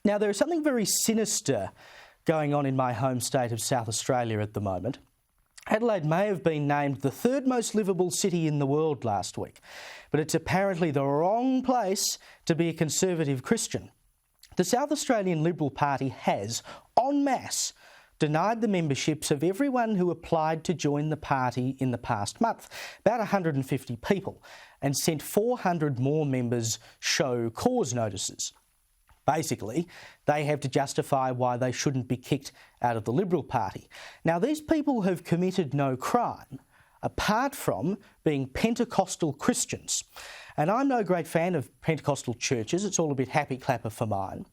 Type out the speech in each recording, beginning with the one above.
Now, there is something very sinister going on in my home state of South Australia at the moment. Adelaide may have been named the third most livable city in the world last week, but it's apparently the wrong place to be a conservative Christian. The South Australian Liberal Party has, en masse, denied the memberships of everyone who applied to join the party in the past month, about 150 people, and sent 400 more members show cause notices. Basically, they have to justify why they shouldn't be kicked out of the Liberal Party. Now, these people have committed no crime, apart from being Pentecostal Christians. And I'm no great fan of Pentecostal churches, it's all a bit happy clapper for mine.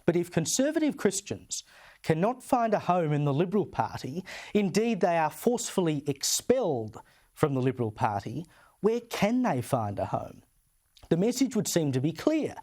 But if conservative Christians cannot find a home in the Liberal Party, indeed they are forcefully expelled from the Liberal Party, where can they find a home? The message would seem to be clear.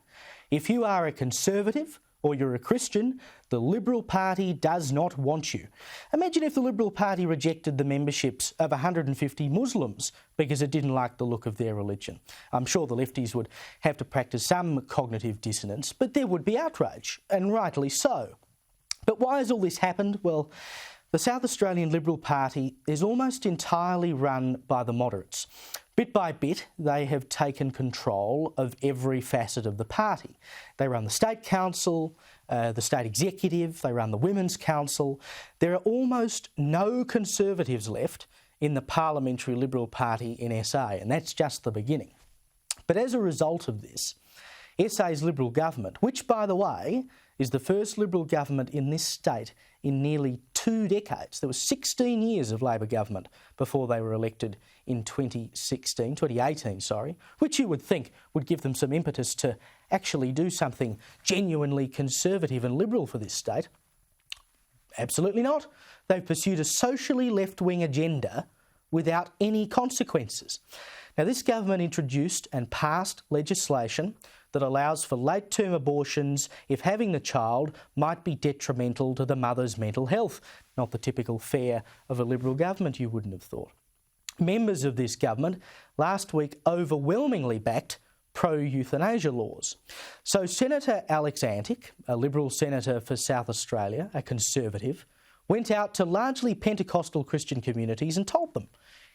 If you are a Conservative or you're a Christian, the Liberal Party does not want you. Imagine if the Liberal Party rejected the memberships of 150 Muslims because it didn't like the look of their religion. I'm sure the lefties would have to practice some cognitive dissonance, but there would be outrage, and rightly so. But why has all this happened? Well, the South Australian Liberal Party is almost entirely run by the moderates. Bit by bit, they have taken control of every facet of the party. They run the State Council, the State Executive, they run the Women's Council. There are almost no Conservatives left in the parliamentary Liberal Party in SA, and that's just the beginning. But as a result of this, SA's Liberal government, which, by the way, is the first Liberal government in this state in nearly 2 decades. There was 16 years of Labor government before they were elected in 2018, which you would think would give them some impetus to actually do something genuinely conservative and liberal for this state. Absolutely not. They've pursued a socially left-wing agenda without any consequences. Now, this government introduced and passed legislation that allows for late-term abortions if having the child might be detrimental to the mother's mental health. Not the typical fare of a Liberal government, you wouldn't have thought. Members of this government last week overwhelmingly backed pro-euthanasia laws. So Senator Alex Antic, a Liberal senator for South Australia, a Conservative, went out to largely Pentecostal Christian communities and told them,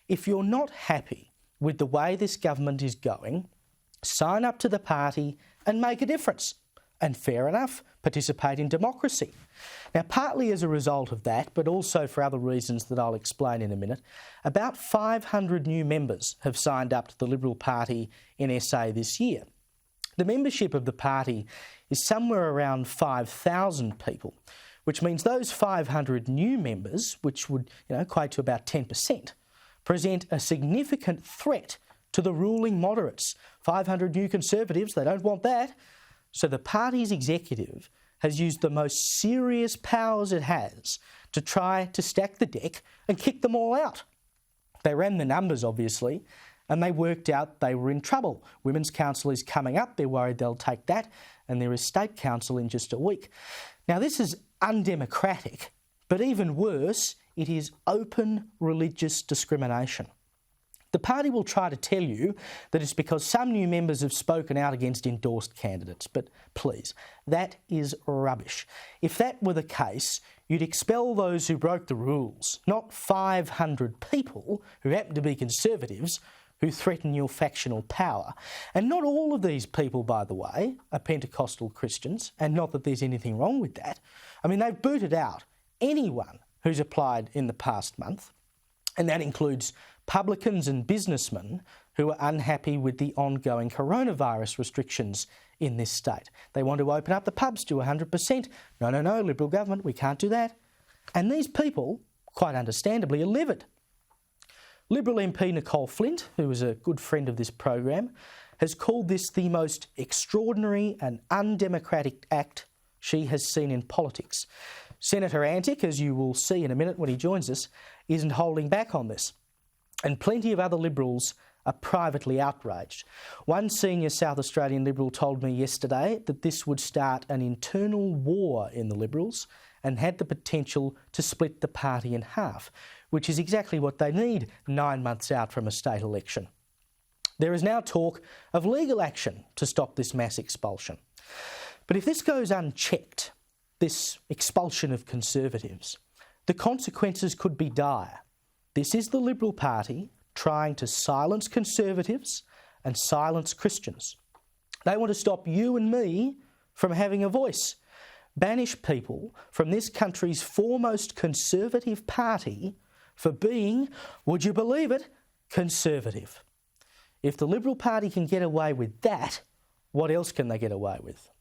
if you're not happy with the way this government is going, sign up to the party and make a difference. And fair enough, participate in democracy. Now, partly as a result of that, but also for other reasons that I'll explain in a minute, about 500 new members have signed up to the Liberal Party in SA this year. The membership of the party is somewhere around 5,000 people, which means those 500 new members, which would equate to about 10%, present a significant threat to the ruling moderates. 500 new Conservatives, they don't want that. So the party's executive has used the most serious powers it has to try to stack the deck and kick them all out. They ran the numbers, obviously, and they worked out they were in trouble. Women's Council is coming up, they're worried they'll take that, and there is State Council in just a week. Now, this is undemocratic, but even worse, it is open religious discrimination. The party will try to tell you that it's because some new members have spoken out against endorsed candidates, but please, that is rubbish. If that were the case, you'd expel those who broke the rules, not 500 people who happen to be Conservatives who threaten your factional power. And not all of these people, by the way, are Pentecostal Christians, and not that there's anything wrong with that. I mean, they've booted out anyone who's applied in the past month, and that includes publicans and businessmen who are unhappy with the ongoing coronavirus restrictions in this state. They want to open up the pubs to 100%. No, Liberal government, we can't do that. And these people, quite understandably, are livid. Liberal MP Nicole Flint, who is a good friend of this program, has called this the most extraordinary and undemocratic act she has seen in politics. Senator Antic, as you will see in a minute when he joins us, isn't holding back on this. And plenty of other Liberals are privately outraged. One senior South Australian Liberal told me yesterday that this would start an internal war in the Liberals and had the potential to split the party in half, which is exactly what they need 9 months out from a state election. There is now talk of legal action to stop this mass expulsion. But if this goes unchecked, this expulsion of Conservatives, the consequences could be dire. This is the Liberal Party trying to silence Conservatives and silence Christians. They want to stop you and me from having a voice, banish people from this country's foremost conservative party for being, would you believe it, conservative. If the Liberal Party can get away with that, what else can they get away with?